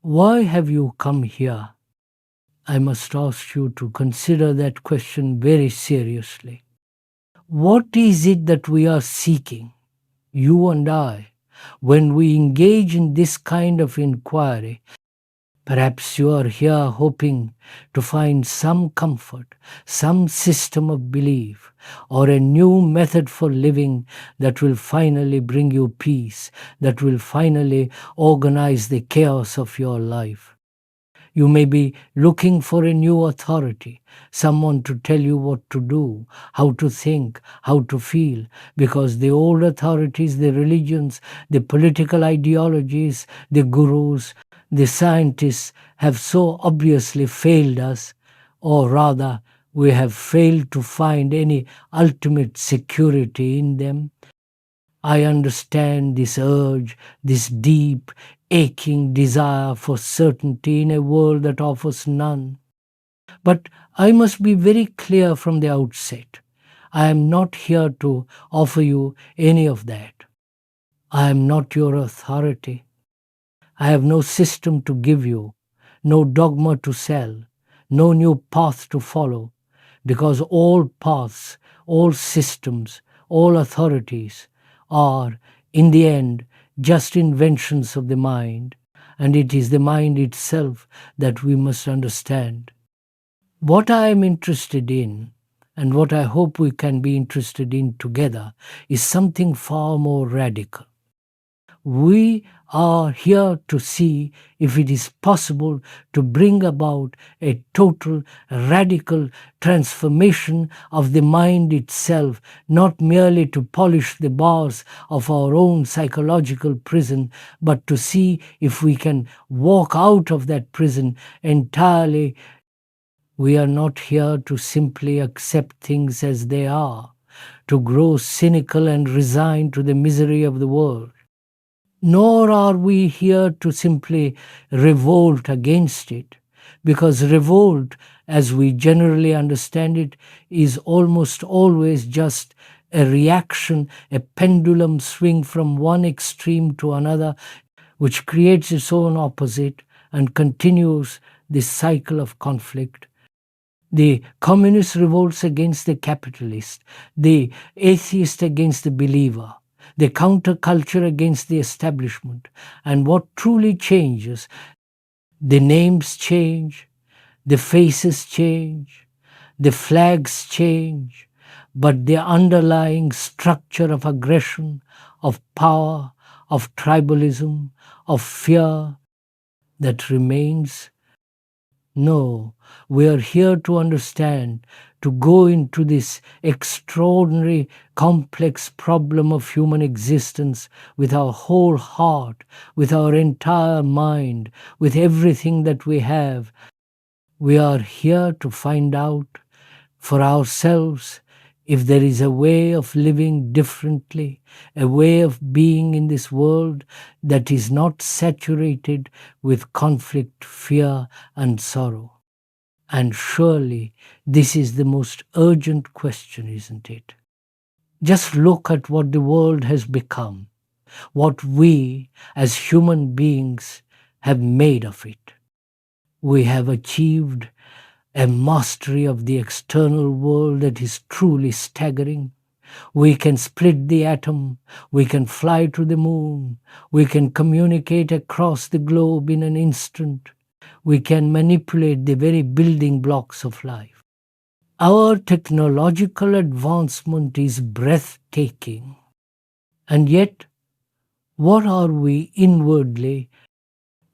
Why have you come here? I must ask you to consider that question very seriously. What is it that we are seeking, you and I, when we engage in this kind of inquiry? Perhaps you are here hoping to find some comfort, some system of belief, or a new method for living that will finally bring you peace, that will finally organize the chaos of your life. You may be looking for a new authority, someone to tell you what to do, how to think, how to feel, because the old authorities, the religions, the political ideologies, the gurus, the scientists have so obviously failed us, or rather, we have failed to find any ultimate security in them. I understand this urge, this deep, aching desire for certainty in a world that offers none. But I must be very clear from the outset. I am not here to offer you any of that. I am not your authority. I have no system to give you, no dogma to sell, no new path to follow, because all paths, all systems, all authorities are, in the end, just inventions of the mind, and it is the mind itself that we must understand. What I am interested in, and what I hope we can be interested in together, is something far more radical. We are here to see if it is possible to bring about a total, radical transformation of the mind itself, not merely to polish the bars of our own psychological prison, but to see if we can walk out of that prison entirely. We are not here to simply accept things as they are, to grow cynical and resigned to the misery of the world. Nor are we here to simply revolt against it, because revolt, as we generally understand it, is almost always just a reaction, a pendulum swing from one extreme to another, which creates its own opposite and continues this cycle of conflict. The communist revolts against the capitalist, the atheist against the believer, the counterculture against the establishment. And what truly changes, the names change, the faces change, the flags change, but the underlying structure of aggression, of power, of tribalism, of fear, that remains. No, we are here to understand, to go into this extraordinary, complex problem of human existence with our whole heart, with our entire mind, with everything that we have. We are here to find out for ourselves if there is a way of living differently, a way of being in this world that is not saturated with conflict, fear, and sorrow. And surely this is the most urgent question, isn't it? Just look at what the world has become, what we as human beings have made of it. We have achieved a mastery of the external world that is truly staggering. We can split the atom, we can fly to the moon, we can communicate across the globe in an instant, we can manipulate the very building blocks of life. Our technological advancement is breathtaking. And yet, what are we inwardly?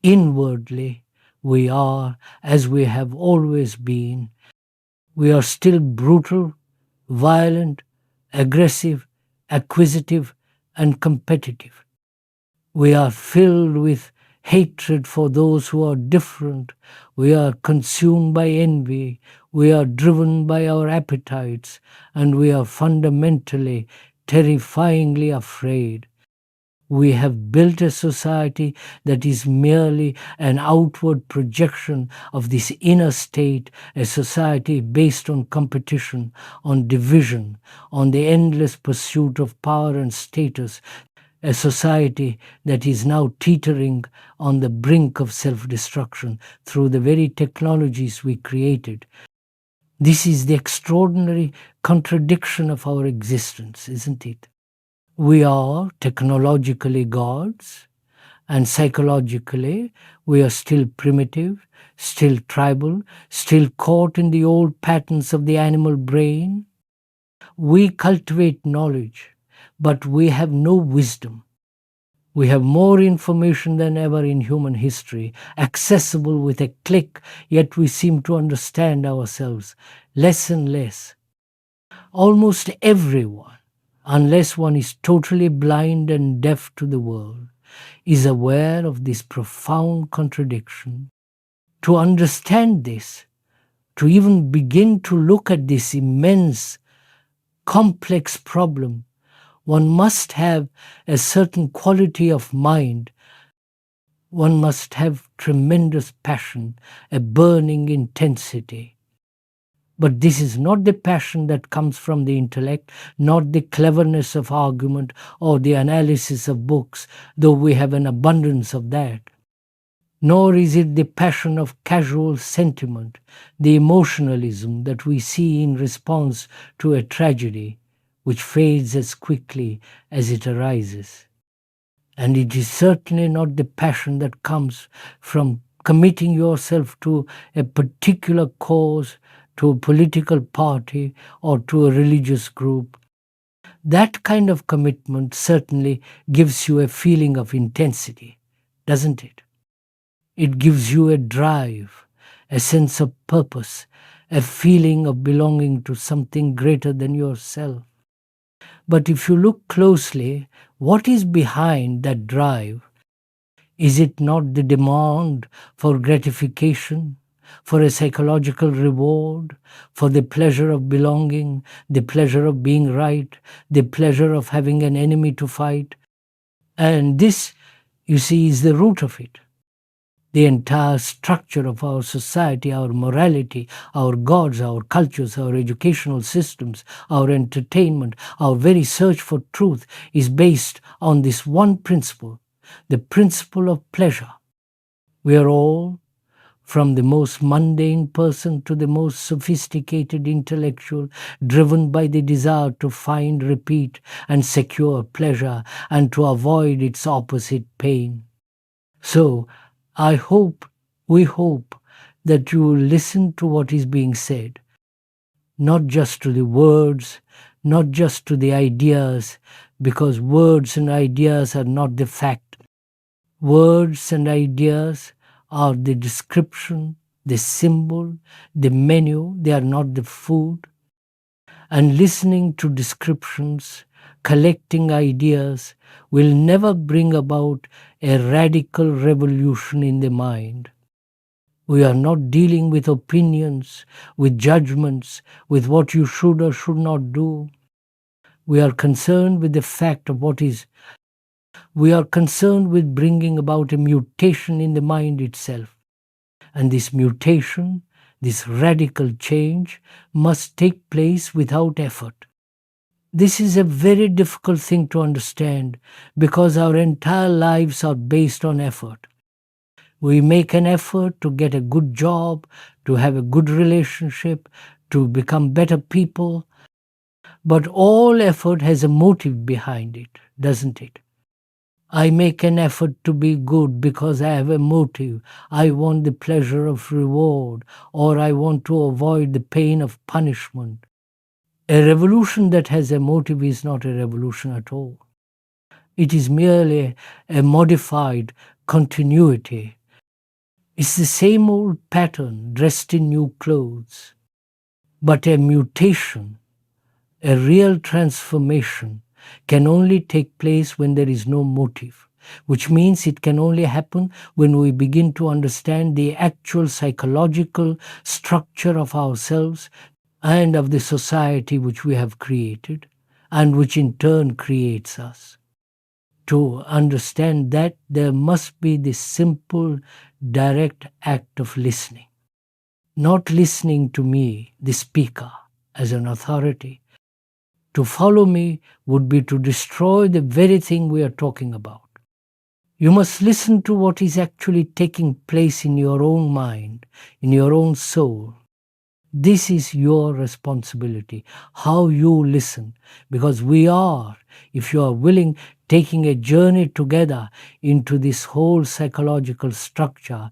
Inwardly, we are as we have always been. We are still brutal, violent, aggressive, acquisitive, and competitive. We are filled with hatred for those who are different. We are consumed by envy. We are driven by our appetites. And we are fundamentally, terrifyingly afraid. We have built a society that is merely an outward projection of this inner state, a society based on competition, on division, on the endless pursuit of power and status, a society that is now teetering on the brink of self-destruction through the very technologies we created. This is the extraordinary contradiction of our existence, isn't it? We are technologically gods, and psychologically we are still primitive, still tribal, still caught in the old patterns of the animal brain. We cultivate knowledge, but we have no wisdom. We have more information than ever in human history, accessible with a click, yet we seem to understand ourselves less and less. Almost everyone, unless one is totally blind and deaf to the world, is aware of this profound contradiction. To understand this, to even begin to look at this immense, complex problem, one must have a certain quality of mind. One must have tremendous passion, a burning intensity. But this is not the passion that comes from the intellect, not the cleverness of argument or the analysis of books, though we have an abundance of that. Nor is it the passion of casual sentiment, the emotionalism that we see in response to a tragedy, which fades as quickly as it arises. And it is certainly not the passion that comes from committing yourself to a particular cause, to a political party, or to a religious group. That kind of commitment certainly gives you a feeling of intensity, doesn't it? It gives you a drive, a sense of purpose, a feeling of belonging to something greater than yourself. But if you look closely, what is behind that drive? Is it not the demand for gratification, for a psychological reward, for the pleasure of belonging, the pleasure of being right, the pleasure of having an enemy to fight? And this, you see, is the root of it. The entire structure of our society, our morality, our gods, our cultures, our educational systems, our entertainment, our very search for truth is based on this one principle, the principle of pleasure. We are all, from the most mundane person to the most sophisticated intellectual, driven by the desire to find, repeat, and secure pleasure and to avoid its opposite, pain. So, we hope that you will listen to what is being said, not just to the words, not just to the ideas, because words and ideas are not the fact. Words and ideas are the description, the symbol, the menu, they are not the food. And listening to descriptions, collecting ideas will never bring about a radical revolution in the mind. We are not dealing with opinions, with judgments, with what you should or should not do. We are concerned with the fact of what is. We are concerned with bringing about a mutation in the mind itself. And this mutation, this radical change, must take place without effort. This is a very difficult thing to understand because our entire lives are based on effort. We make an effort to get a good job, to have a good relationship, to become better people. But all effort has a motive behind it, doesn't it? I make an effort to be good because I have a motive. I want the pleasure of reward, or I want to avoid the pain of punishment. A revolution that has a motive is not a revolution at all. It is merely a modified continuity. It's the same old pattern dressed in new clothes. But a mutation, a real transformation, can only take place when there is no motive, which means it can only happen when we begin to understand the actual psychological structure of ourselves and of the society which we have created, and which in turn creates us. To understand that, there must be this simple, direct act of listening. Not listening to me, the speaker, as an authority, To follow me would be to destroy the very thing we are talking about. You must listen to what is actually taking place in your own mind, in your own soul. This is your responsibility, how you listen, because we are, if you are willing, taking a journey together into this whole psychological structure,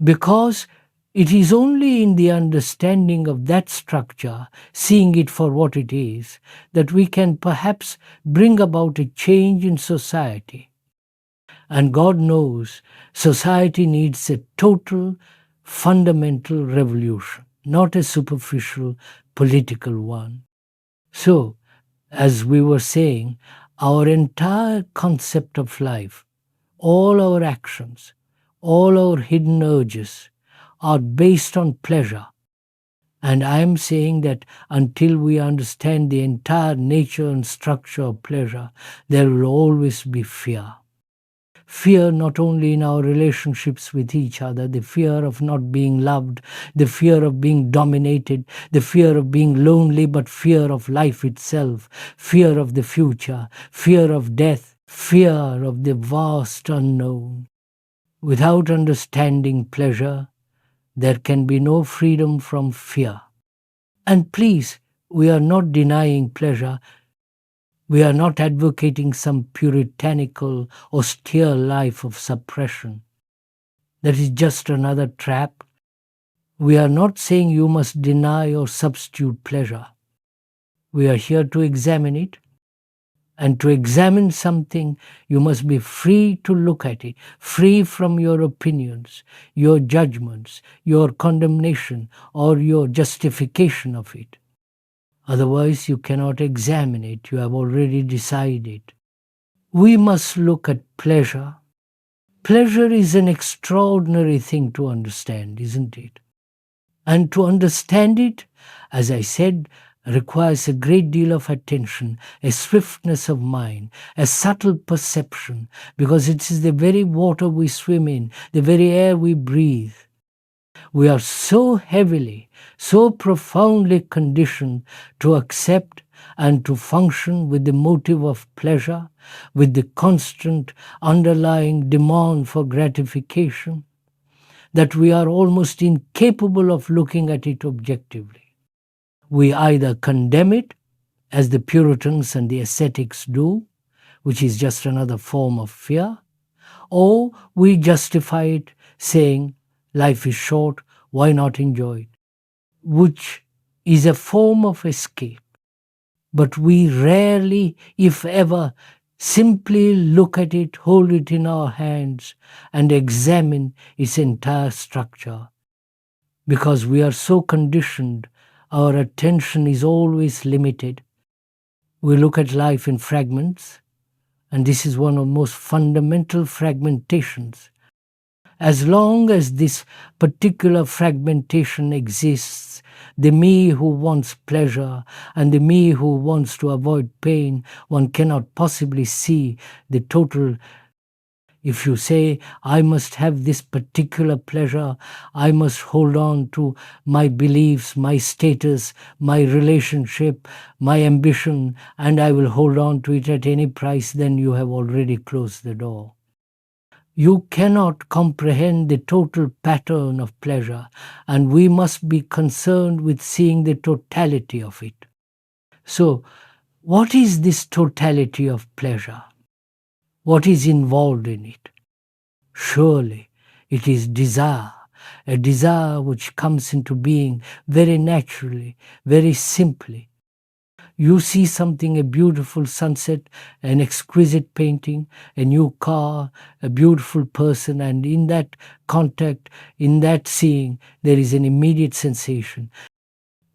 because it is only in the understanding of that structure, seeing it for what it is, that we can perhaps bring about a change in society. And God knows society needs a total, fundamental revolution, not a superficial political one. So, as we were saying, our entire concept of life, all our actions, all our hidden urges are based on pleasure. And I am saying that until we understand the entire nature and structure of pleasure, there will always be fear. Fear not only in our relationships with each other, the fear of not being loved, the fear of being dominated, the fear of being lonely, but fear of life itself, fear of the future, fear of death, fear of the vast unknown. Without understanding pleasure, there can be no freedom from fear. And please, we are not denying pleasure. We are not advocating some puritanical, austere life of suppression. That is just another trap. We are not saying you must deny or substitute pleasure. We are here to examine it. And to examine something, you must be free to look at it, free from your opinions, your judgments, your condemnation, or your justification of it. Otherwise, you cannot examine it. You have already decided. We must look at pleasure. Pleasure is an extraordinary thing to understand, isn't it? And to understand it, as I said, requires a great deal of attention, a swiftness of mind, a subtle perception, because it is the very water we swim in, the very air we breathe. We are so heavily, so profoundly conditioned to accept and to function with the motive of pleasure, with the constant underlying demand for gratification, that we are almost incapable of looking at it objectively. We either condemn it, as the Puritans and the ascetics do, which is just another form of fear, or we justify it, saying, life is short, why not enjoy it? Which is a form of escape. But we rarely, if ever, simply look at it, hold it in our hands, and examine its entire structure. Because we are so conditioned, our attention is always limited. We look at life in fragments, and this is one of the most fundamental fragmentations. As long as this particular fragmentation exists, the me who wants pleasure and the me who wants to avoid pain, one cannot possibly see the total. If you say, I must have this particular pleasure, I must hold on to my beliefs, my status, my relationship, my ambition, and I will hold on to it at any price, then you have already closed the door. You cannot comprehend the total pattern of pleasure, and we must be concerned with seeing the totality of it. So, what is this totality of pleasure? What is involved in it? Surely, it is desire, a desire which comes into being very naturally, very simply. You see something, a beautiful sunset, an exquisite painting, a new car, a beautiful person, and in that contact, in that seeing, there is an immediate sensation.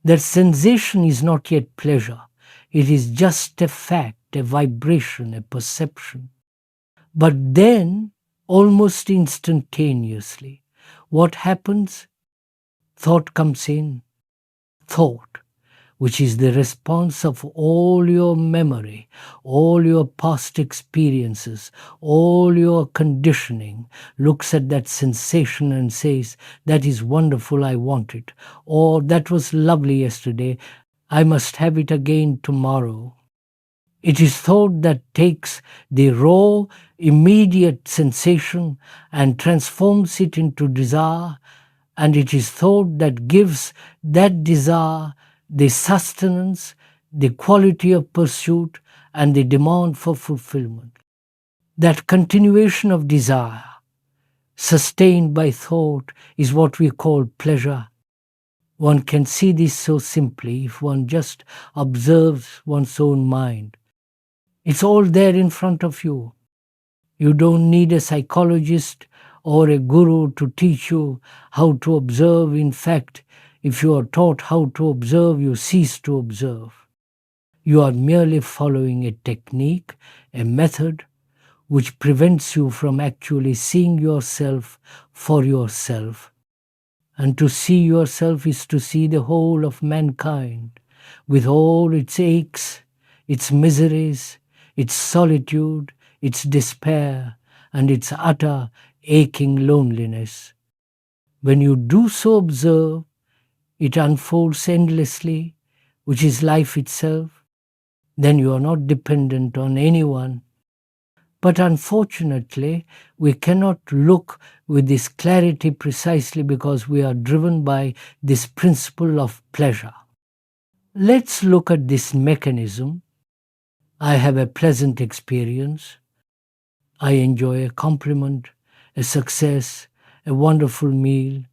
That sensation is not yet pleasure. It is just a fact, a vibration, a perception. But then, almost instantaneously, what happens? Thought comes in. Thought, which is the response of all your memory, all your past experiences, all your conditioning, looks at that sensation and says, that is wonderful, I want it. Or that was lovely yesterday, I must have it again tomorrow. It is thought that takes the raw, immediate sensation and transforms it into desire, and it is thought that gives that desire the sustenance, the quality of pursuit, and the demand for fulfillment. That continuation of desire, sustained by thought, is what we call pleasure. One can see this so simply if one just observes one's own mind. It's all there in front of you. You don't need a psychologist or a guru to teach you how to observe. In fact, if you are taught how to observe, you cease to observe. You are merely following a technique, a method, which prevents you from actually seeing yourself for yourself. And to see yourself is to see the whole of mankind, with all its aches, its miseries, its solitude, its despair, and its utter aching loneliness. When you do so observe, it unfolds endlessly, which is life itself. Then you are not dependent on anyone. But unfortunately, we cannot look with this clarity precisely because we are driven by this principle of pleasure. Let's look at this mechanism. I have a pleasant experience. I enjoy a compliment, a success, a wonderful meal.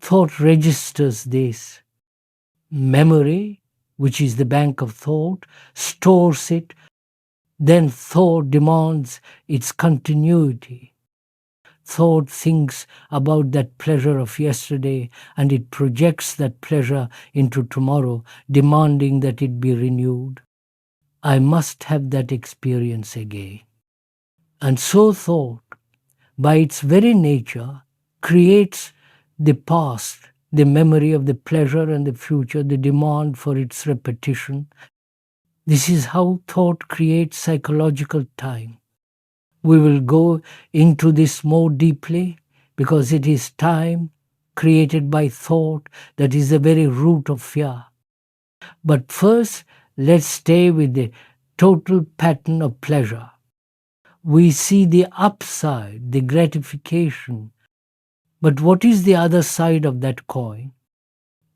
Thought registers this. Memory, which is the bank of thought, stores it. Then thought demands its continuity. Thought thinks about that pleasure of yesterday and it projects that pleasure into tomorrow, demanding that it be renewed. I must have that experience again. And so thought, by its very nature, creates the past, the memory of the pleasure, and the future, the demand for its repetition. This is how thought creates psychological time. We will go into this more deeply because it is time created by thought that is the very root of fear. But first, let's stay with the total pattern of pleasure. We see the upside, the gratification. But what is the other side of that coin?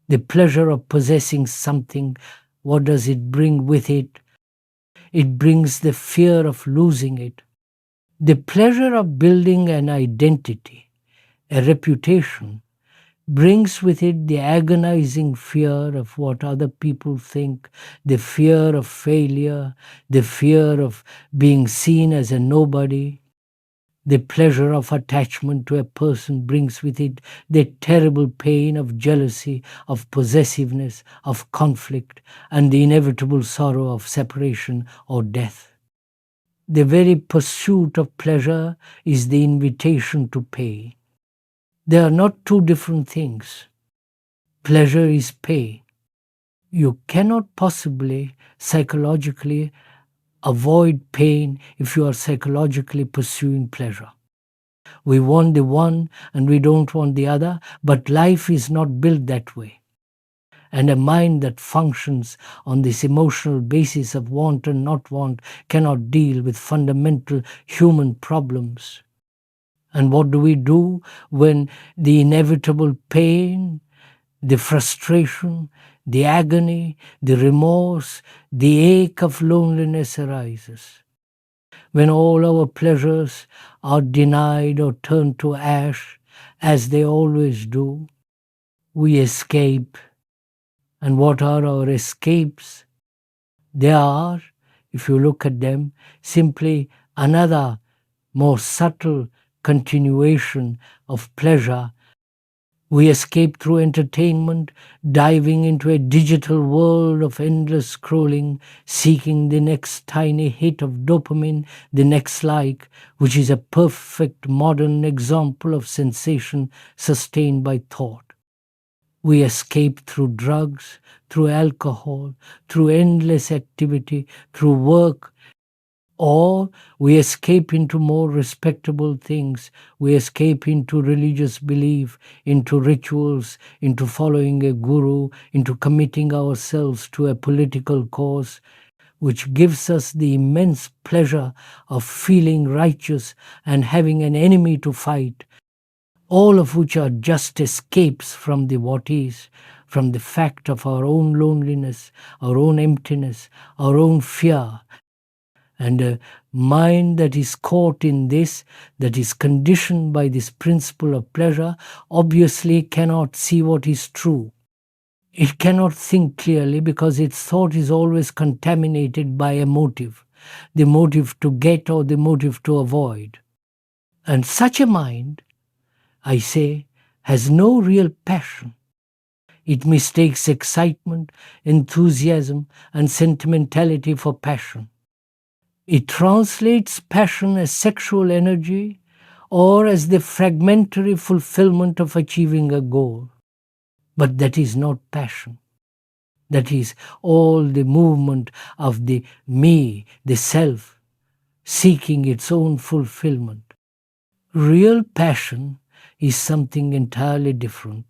The pleasure of possessing something, what does it bring with it? It brings the fear of losing it. The pleasure of building an identity, a reputation, brings with it the agonizing fear of what other people think, the fear of failure, the fear of being seen as a nobody. The pleasure of attachment to a person brings with it the terrible pain of jealousy, of possessiveness, of conflict, and the inevitable sorrow of separation or death. The very pursuit of pleasure is the invitation to pain. They are not two different things. Pleasure is pain. You cannot possibly psychologically avoid pain if you are psychologically pursuing pleasure. We want the one and we don't want the other, but life is not built that way. And a mind that functions on this emotional basis of want and not want cannot deal with fundamental human problems. And what do we do when the inevitable pain, the frustration, the agony, the remorse, the ache of loneliness arises? When all our pleasures are denied or turned to ash, as they always do, we escape. And what are our escapes? They are, if you look at them, simply another more subtle continuation of pleasure. We escape through entertainment, diving into a digital world of endless scrolling, seeking the next tiny hit of dopamine, the next like, which is a perfect modern example of sensation sustained by thought. We escape through drugs, through alcohol, through endless activity, through work, Or we escape into more respectable things. We escape into religious belief, into rituals, into following a guru, into committing ourselves to a political cause, which gives us the immense pleasure of feeling righteous and having an enemy to fight, all of which are just escapes from the what is, from the fact of our own loneliness, our own emptiness, our own fear. And a mind that is caught in this, that is conditioned by this principle of pleasure, obviously cannot see what is true. It cannot think clearly because its thought is always contaminated by a motive, the motive to get or the motive to avoid. And such a mind, I say, has no real passion. It mistakes excitement, enthusiasm, and sentimentality for passion. It translates passion as sexual energy or as the fragmentary fulfillment of achieving a goal. But that is not passion. That is all the movement of the me, the self, seeking its own fulfillment. Real passion is something entirely different.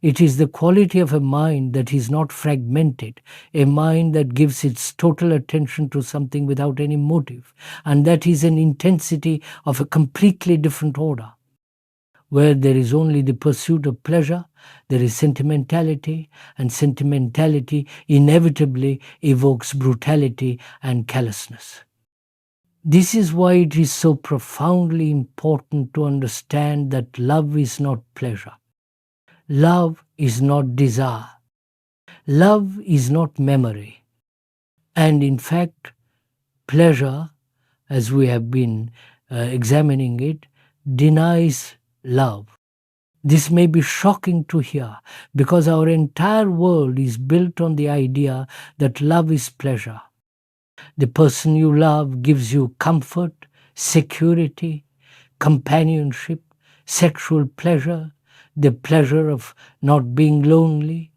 It is the quality of a mind that is not fragmented, a mind that gives its total attention to something without any motive, and that is an intensity of a completely different order. Where there is only the pursuit of pleasure, there is sentimentality, and sentimentality inevitably evokes brutality and callousness. This is why it is so profoundly important to understand that love is not pleasure. Love is not desire. Love is not memory. And in fact, pleasure, as we have been examining it, denies love. This may be shocking to hear because our entire world is built on the idea that love is pleasure. The person you love gives you comfort, security, companionship, sexual pleasure, the pleasure of not being lonely.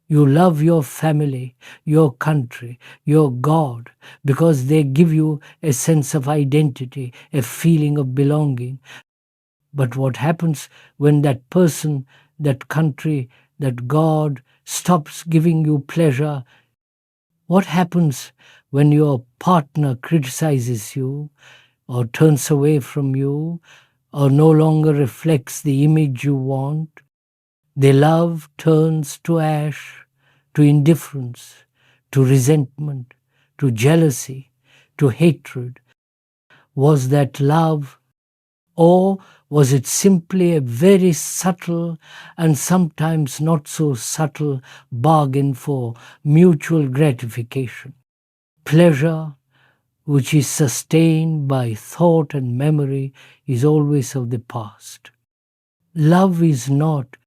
You love your family, your country, your God, because they give you a sense of identity, a feeling of belonging. But what happens when that person, that country, that God stops giving you pleasure? What happens when your partner criticizes you or turns away from you or no longer reflects the image you want? The love turns to ash, to indifference, to resentment, to jealousy, to hatred. Was that love? Or was it simply a very subtle and sometimes not so subtle bargain for mutual gratification? Pleasure, which is sustained by thought and memory, is always of the past. Love is not.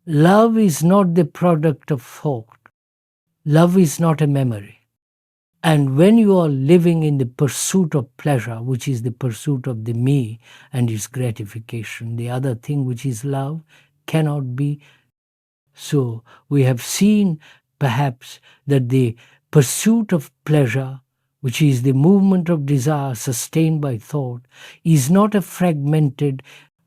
Love is not the product of thought. Love is not a memory. And when you are living in the pursuit of pleasure, which is the pursuit of the me and its gratification, the other thing which is love cannot be. So we have seen perhaps that the pursuit of pleasure, which is the movement of desire sustained by thought, is not a fragmented,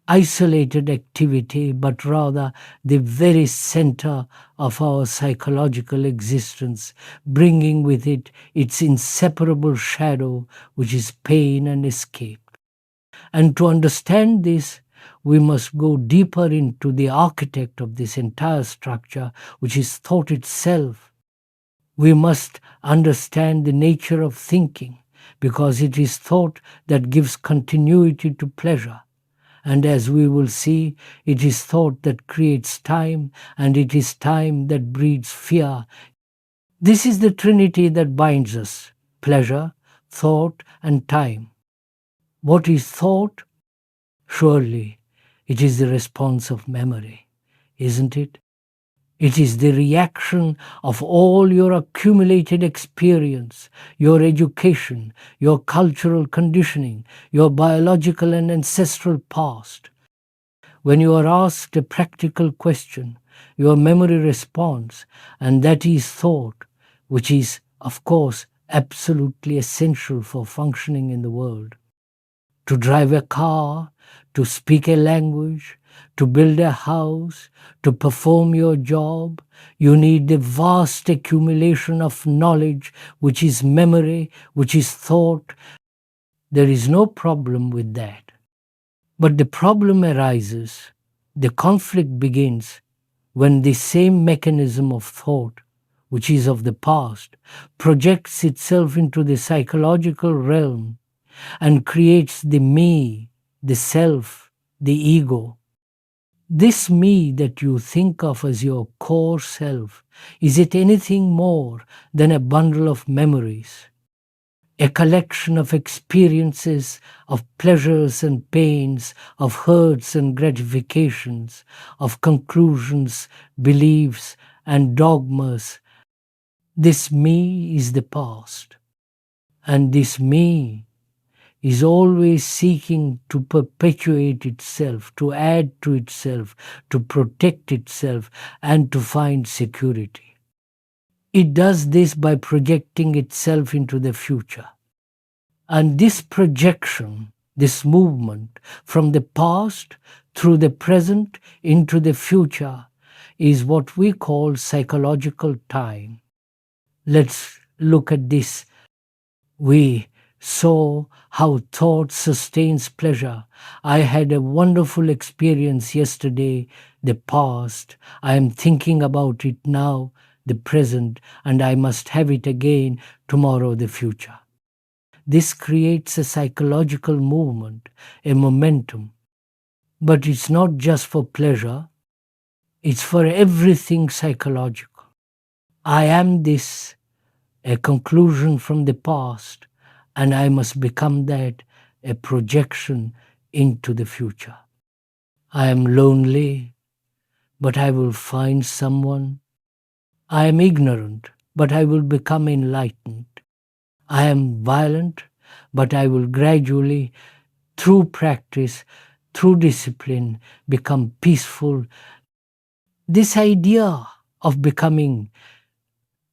isolated activity, but rather the very center of our psychological existence, bringing with it its inseparable shadow, which is pain and escape. And to understand this, we must go deeper into the architect of this entire structure, which is thought itself. We must understand the nature of thinking, because it is thought that gives continuity to pleasure. And as we will see, it is thought that creates time, and it is time that breeds fear. This is the trinity that binds us: pleasure, thought, and time. What is thought? Surely it is the response of memory, isn't it? It is the reaction of all your accumulated experience, your education, your cultural conditioning, your biological and ancestral past. When you are asked a practical question, your memory responds, and that is thought, which is, of course, absolutely essential for functioning in the world. To drive a car, to speak a language, to build a house, to perform your job, you need the vast accumulation of knowledge, which is memory, which is thought. There is no problem with that. But the problem arises, the conflict begins when the same mechanism of thought, which is of the past, projects itself into the psychological realm and creates the me, the self, the ego. This me that you think of as your core self, is it anything more than a bundle of memories? A collection of experiences, of pleasures and pains, of hurts and gratifications, of conclusions, beliefs, and dogmas. This me is the past. And this me is always seeking to perpetuate itself, to add to itself, to protect itself, and to find security. It does this by projecting itself into the future. And this projection, this movement from the past through the present into the future is what we call psychological time. Let's look at this. We saw how thought sustains pleasure. I had a wonderful experience yesterday, the past. I am thinking about it now, the present, and I must have it again tomorrow, the future. This creates a psychological movement, a momentum. But it's not just for pleasure, it's for everything psychological. I am this, a conclusion from the past, and I must become that, a projection into the future. I am lonely, but I will find someone. I am ignorant, but I will become enlightened. I am violent, but I will gradually, through practice, through discipline, become peaceful. This idea of becoming,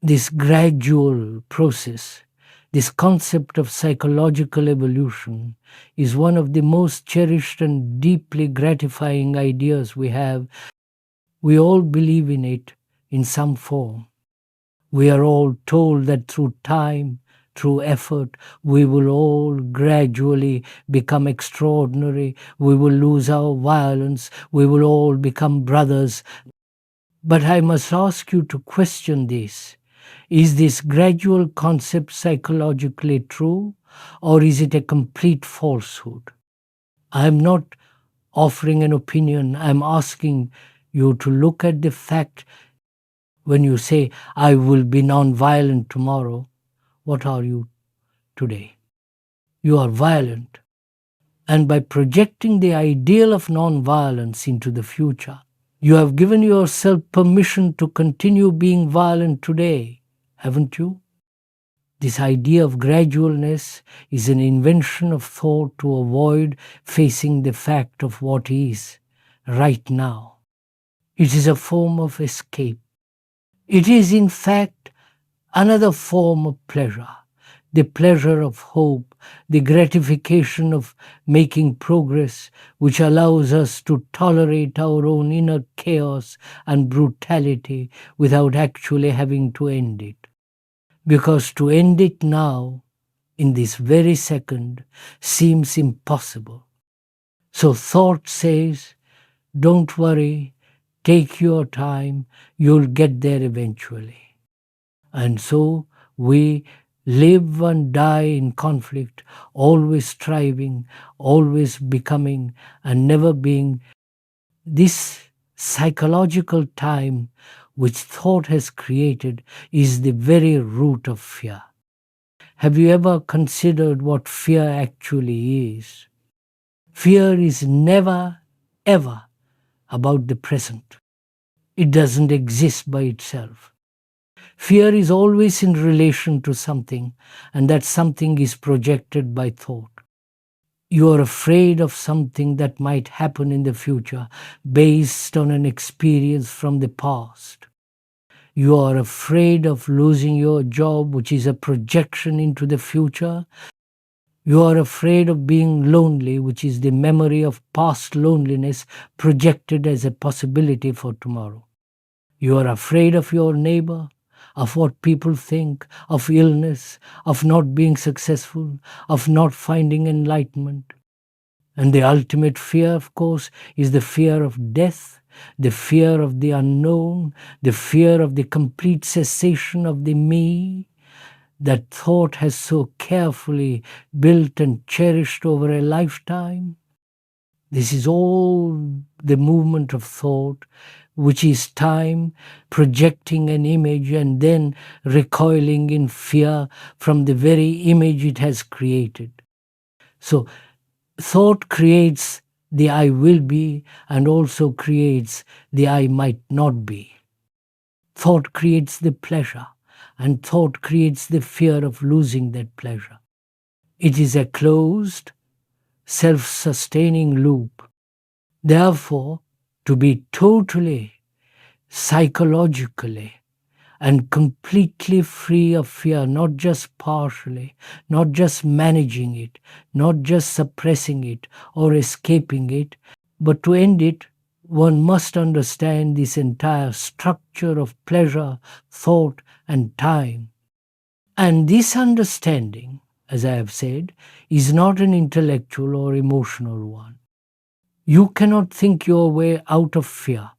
this gradual process, this concept of psychological evolution is one of the most cherished and deeply gratifying ideas we have. We all believe in it in some form. We are all told that through time, through effort, we will all gradually become extraordinary. We will lose our violence. We will all become brothers. But I must ask you to question this. Is this gradual concept psychologically true, or is it a complete falsehood? I am not offering an opinion. I am asking you to look at the fact. When you say, I will be non-violent tomorrow, what are you today? You are violent. And by projecting the ideal of non-violence into the future, you have given yourself permission to continue being violent today, haven't you? This idea of gradualness is an invention of thought to avoid facing the fact of what is right now. It is a form of escape. It is, in fact, another form of pleasure, the pleasure of hope, the gratification of making progress, which allows us to tolerate our own inner chaos and brutality without actually having to end it. Because to end it now, in this very second, seems impossible. So thought says, don't worry, take your time, you'll get there eventually. And so we live and die in conflict, always striving, always becoming, and never being. This psychological time which thought has created is the very root of fear. Have you ever considered what fear actually is? Fear is never, ever about the present. It doesn't exist by itself. Fear is always in relation to something, and that something is projected by thought. You are afraid of something that might happen in the future based on an experience from the past. You are afraid of losing your job, which is a projection into the future. You are afraid of being lonely, which is the memory of past loneliness projected as a possibility for tomorrow. You are afraid of your neighbor, of what people think, of illness, of not being successful, of not finding enlightenment. And the ultimate fear, of course, is the fear of death, the fear of the unknown, the fear of the complete cessation of the me that thought has so carefully built and cherished over a lifetime. This is all the movement of thought, which is time projecting an image and then recoiling in fear from the very image it has created. So thought creates the I will be and also creates the I might not be. Thought creates the pleasure and thought creates the fear of losing that pleasure. It is a closed, self-sustaining loop. Therefore, to be totally, psychologically, and completely free of fear, not just partially, not just managing it, not just suppressing it or escaping it, but to end it, one must understand this entire structure of pleasure, thought, and time. And this understanding, as I have said, is not an intellectual or emotional one. You cannot think your way out of fear,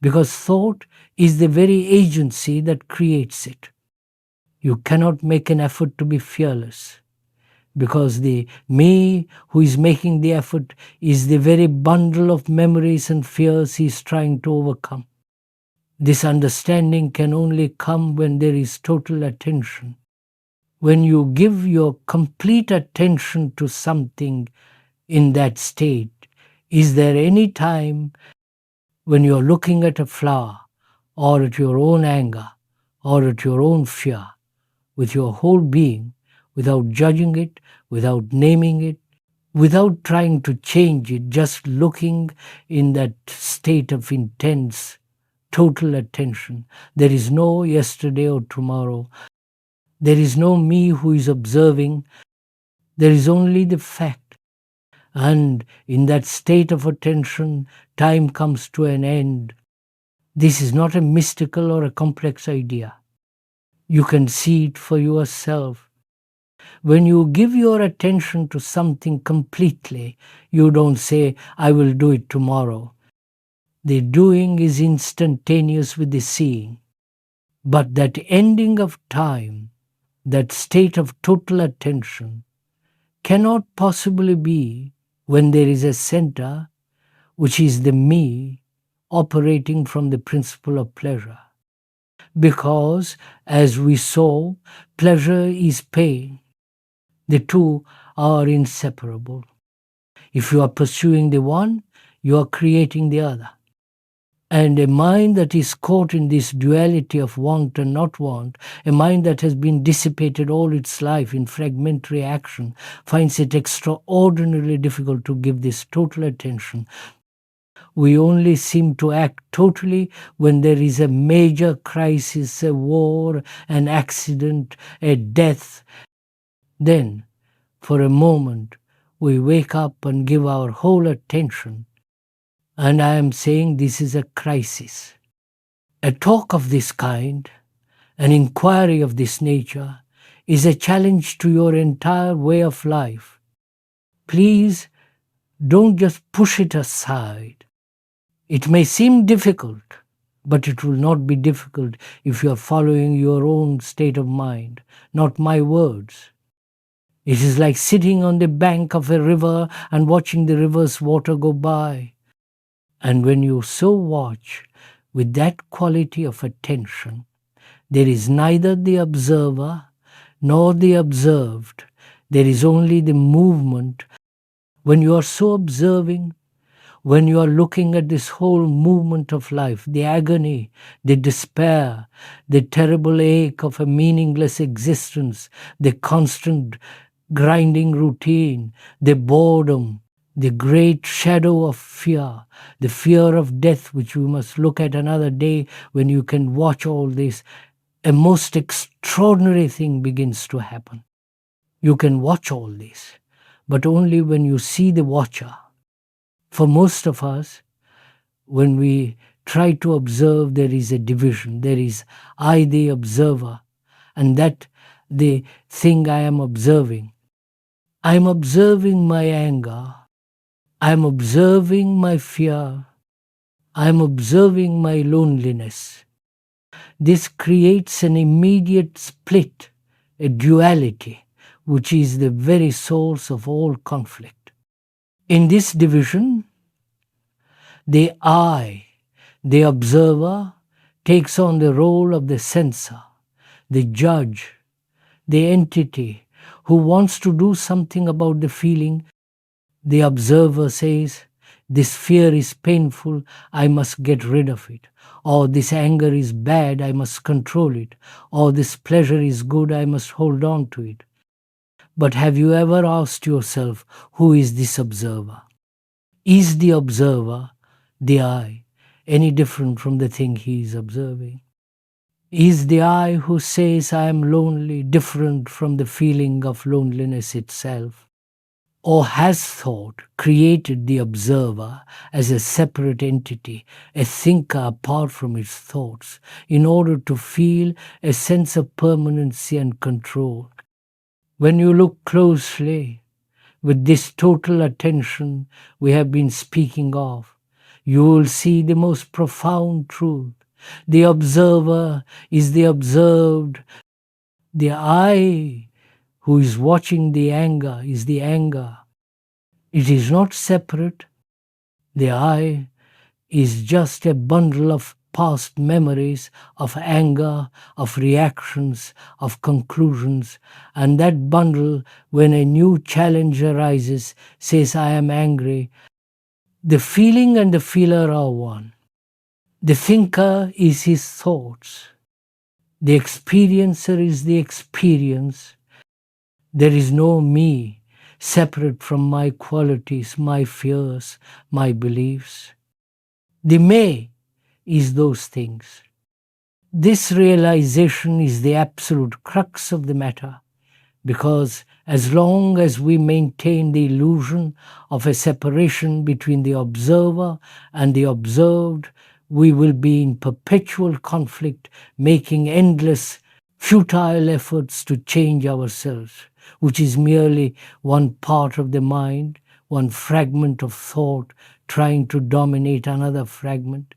because thought is the very agency that creates it. You cannot make an effort to be fearless, because the me who is making the effort is the very bundle of memories and fears he is trying to overcome. This understanding can only come when there is total attention. When you give your complete attention to something in that state, is there any time when you're looking at a flower or at your own anger or at your own fear with your whole being, without judging it, without naming it, without trying to change it, just looking in that state of intense, total attention? There is no yesterday or tomorrow. There is no me who is observing. There is only the fact. And in that state of attention, time comes to an end. This is not a mystical or a complex idea. You can see it for yourself. When you give your attention to something completely, you don't say, I will do it tomorrow. The doing is instantaneous with the seeing. But that ending of time, that state of total attention, cannot possibly be when there is a center, which is the me, operating from the principle of pleasure. Because, as we saw, pleasure is pain. The two are inseparable. If you are pursuing the one, you are creating the other. And a mind that is caught in this duality of want and not want, a mind that has been dissipated all its life in fragmentary action, finds it extraordinarily difficult to give this total attention. We only seem to act totally when there is a major crisis, a war, an accident, a death. Then, for a moment, we wake up and give our whole attention. And I am saying this is a crisis. A talk of this kind, an inquiry of this nature, is a challenge to your entire way of life. Please don't just push it aside. It may seem difficult, but it will not be difficult if you are following your own state of mind, not my words. It is like sitting on the bank of a river and watching the river's water go by. And when you so watch with that quality of attention, there is neither the observer nor the observed. There is only the movement. When you are so observing, when you are looking at this whole movement of life, the agony, the despair, the terrible ache of a meaningless existence, the constant grinding routine, the boredom, the great shadow of fear, the fear of death, which we must look at another day when you can watch all this, a most extraordinary thing begins to happen. You can watch all this, but only when you see the watcher. For most of us, when we try to observe, there is a division. There is I, the observer, and that the thing I am observing. I am observing my anger. I am observing my fear. I am observing my loneliness. This creates an immediate split, a duality, which is the very source of all conflict. In this division, the I, the observer, takes on the role of the censor, the judge, the entity who wants to do something about the feeling. The observer says, this fear is painful, I must get rid of it. Or this anger is bad, I must control it. Or this pleasure is good, I must hold on to it. But have you ever asked yourself, who is this observer? Is the observer, the I, any different from the thing he is observing? Is the I who says I am lonely different from the feeling of loneliness itself? Or has thought created the observer as a separate entity, a thinker apart from its thoughts, in order to feel a sense of permanency and control? When you look closely, with this total attention we have been speaking of, you will see the most profound truth. The observer is the observed. The I who is watching the anger is the anger. It is not separate. The I is just a bundle of past memories of anger, of reactions, of conclusions, and that bundle, when a new challenge arises, says, I am angry. The feeling and the feeler are one. The thinker is his thoughts. The experiencer is the experience. There is no me separate from my qualities, my fears, my beliefs. The me is those things. This realization is the absolute crux of the matter, because as long as we maintain the illusion of a separation between the observer and the observed, we will be in perpetual conflict, making endless, futile efforts to change ourselves, which is merely one part of the mind, one fragment of thought trying to dominate another fragment.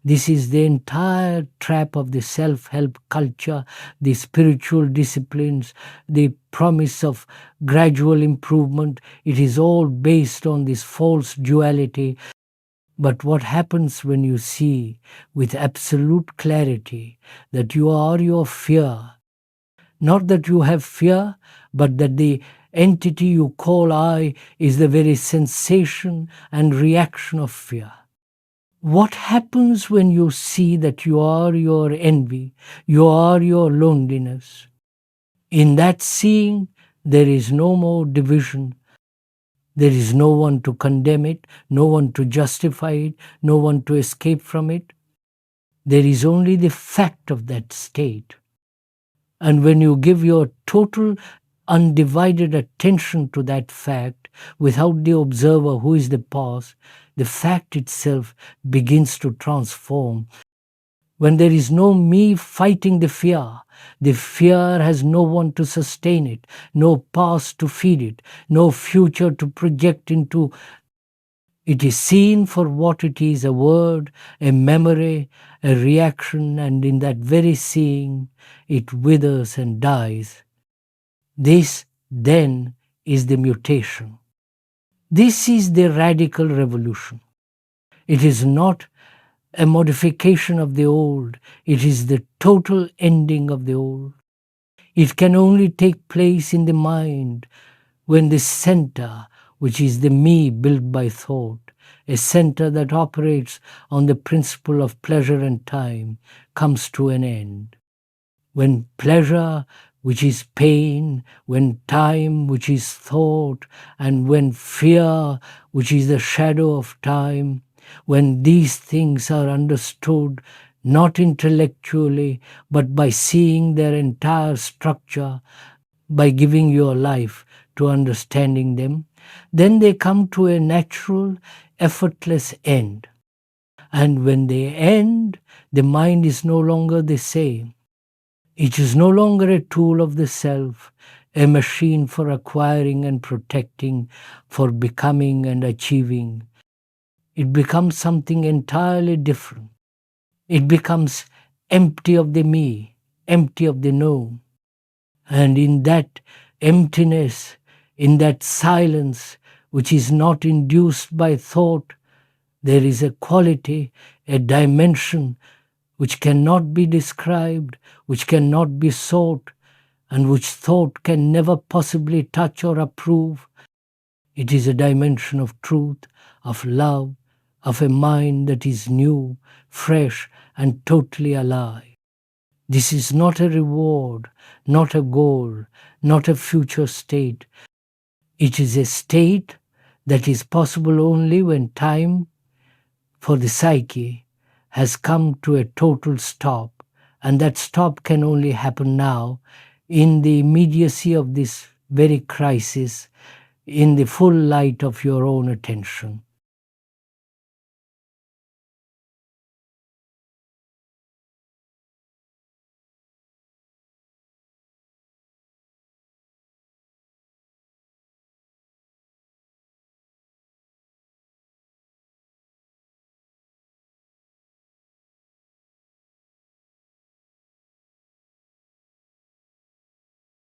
This is the entire trap of the self-help culture, the spiritual disciplines, the promise of gradual improvement. It is all based on this false duality. But what happens when you see with absolute clarity that you are your fear? Not that you have fear, but that the entity you call I is the very sensation and reaction of fear. What happens when you see that you are your envy, you are your loneliness? In that seeing, there is no more division. There is no one to condemn it, no one to justify it, no one to escape from it. There is only the fact of that state. And when you give your total undivided attention to that fact, without the observer who is the past, the fact itself begins to transform. When there is no me fighting the fear has no one to sustain it, no past to feed it, no future to project into. It is seen for what it is, a word, a memory, a reaction, and in that very seeing, it withers and dies. This, then, is the mutation. This is the radical revolution. It is not a modification of the old. It is the total ending of the old. It can only take place in the mind when the center, which is the me built by thought, a center that operates on the principle of pleasure and time, comes to an end. When pleasure which is pain, when time, which is thought, and when fear, which is the shadow of time, when these things are understood not intellectually, but by seeing their entire structure, by giving your life to understanding them, then they come to a natural, effortless end. And when they end, the mind is no longer the same. It is no longer a tool of the self, a machine for acquiring and protecting, for becoming and achieving. It becomes something entirely different. It becomes empty of the me, empty of the no. And in that emptiness, in that silence, which is not induced by thought, there is a quality, a dimension which cannot be described, which cannot be sought, and which thought can never possibly touch or approve. It is a dimension of truth, of love, of a mind that is new, fresh, and totally alive. This is not a reward, not a goal, not a future state. It is a state that is possible only when time for the psyche has come to a total stop, and that stop can only happen now in the immediacy of this very crisis, in the full light of your own attention.